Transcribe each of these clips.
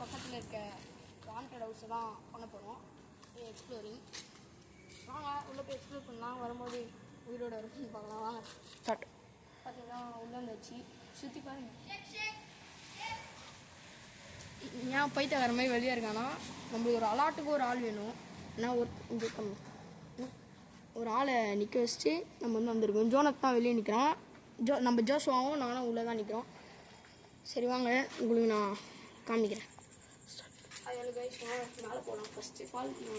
பக்கத்தில் இருக்க வாண்டட் ஹவுஸை தான் பண்ண போகிறோம். எக்ஸ்ப்ளோரிங். வாங்க உள்ளே போய் எக்ஸ்ப்ளோர் பண்ணலாம். வரும்போது உயிரோட இருக்குன்னு பார்க்கலாம். வாங்க ஸ்டார்ட். பார்த்தீங்கன்னா உள்ளே வந்துச்சு. சுற்றி பாருங்க. ஏன் பைத்தியக்கார மாதிரி வெளியே இருக்கானா, நம்மளுக்கு ஒரு அலாட்டுக்கு ஒரு ஆள் வேணும். ஏன்னா ஒரு ஆளை நிற்க வச்சுட்டு நம்ம வந்து வந்திருக்கோம். ஜோனத் தான் வெளியே நிற்கிறான். நம்ம ஜோஸ்வாவும் நானும் உள்ளே தான் நிற்கிறோம். சரி வாங்க உங்களுக்கு நான் காமிக்கிறேன். அது கைஸ் மேலே போகலாம். ஃபஸ்ட்டு ஃபால் இது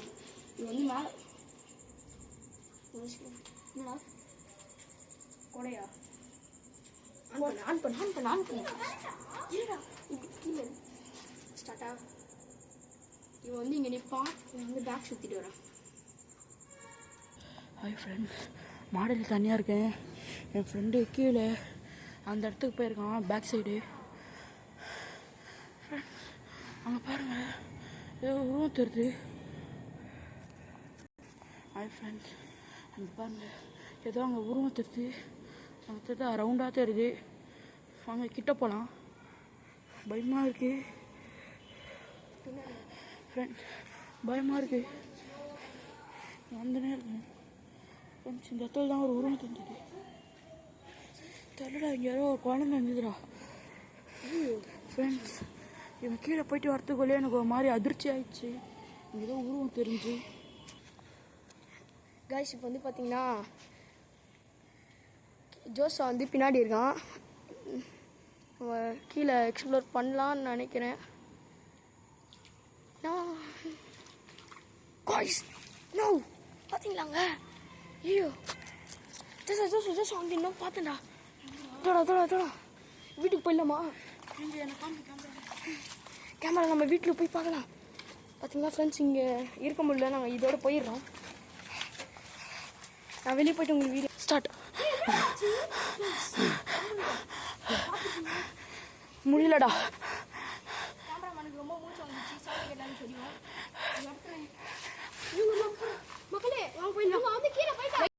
வந்து மேலே என்னடா கொடையா ஆன் பண்ணு இல்லைடா இப்படி கீழே ஸ்டார்ட்டா. இவன் வந்து இங்கே நிற்பான். இவன் வந்து பேக் சுற்றிட்டு வரான். ஹாய் ஃப்ரெண்ட்ஸ், மாடியில் தனியாக இருக்கேன். என் ஃப்ரெண்டு கீழே அந்த இடத்துக்கு போயிருக்கான், பேக் சைடு. அங்கே பாருங்கள், ஏதோ உருவம் தெரியுது. ஹாய் ஃப்ரெண்ட்ஸ், அங்கே பாருங்கள், ஏதோ அங்கே உருவம் தெரியுது. அங்கே தெரியுது, ரவுண்டாக தெரியுது. அங்கே கிட்ட போகலாம். பயமாக இருக்கு ஃப்ரெண்ட், பயமாக இருக்கு. வந்துனே இருக்கு ஃப்ரெண்ட்ஸ். இந்த இடத்துல தான் ஒரு உருவம் தெரிஞ்சது. தெரியலடா, இங்கே யாரோ ஒரு குழந்தை இருந்துதுடா ஃப்ரெண்ட்ஸ். இவன் கீழே போயிட்டு வரத்துக்குள்ளே எனக்கு ஒரு மாதிரி அதிர்ச்சி ஆயிடுச்சு. இங்கே ஏதோ உருவம் தெரிஞ்சு. கைஸ் இப்போ வந்து பார்த்தீங்கன்னா ஜோஸா வந்து பின்னாடி இருக்கான். கீழே எக்ஸ்ப்ளோர் பண்ணலான்னு நினைக்கிறேன். கைஸ் நோ பார்த்தீங்களாங்க? ஐயோ ஜோஸா வந்து இன்னும் பார்த்தேன்டா. தோடா வீட்டுக்கு போயிடலாமா? கேமரா நம்ம வீட்டில் போய் பார்க்கலாம். பார்த்தீங்களா ஃப்ரெண்ட்ஸ், இங்கே இருக்க முடியல. நாங்கள் இதோட போயிடுறோம். நான் வெளியே போயிட்டு உங்களுக்கு வீடியோ ஸ்டார்ட். முடியலடா. கேமராமேனுக்கு ரொம்ப மூச்சு வந்துச்சு. சவுண்ட் கேட்டான்னு தெரியும்.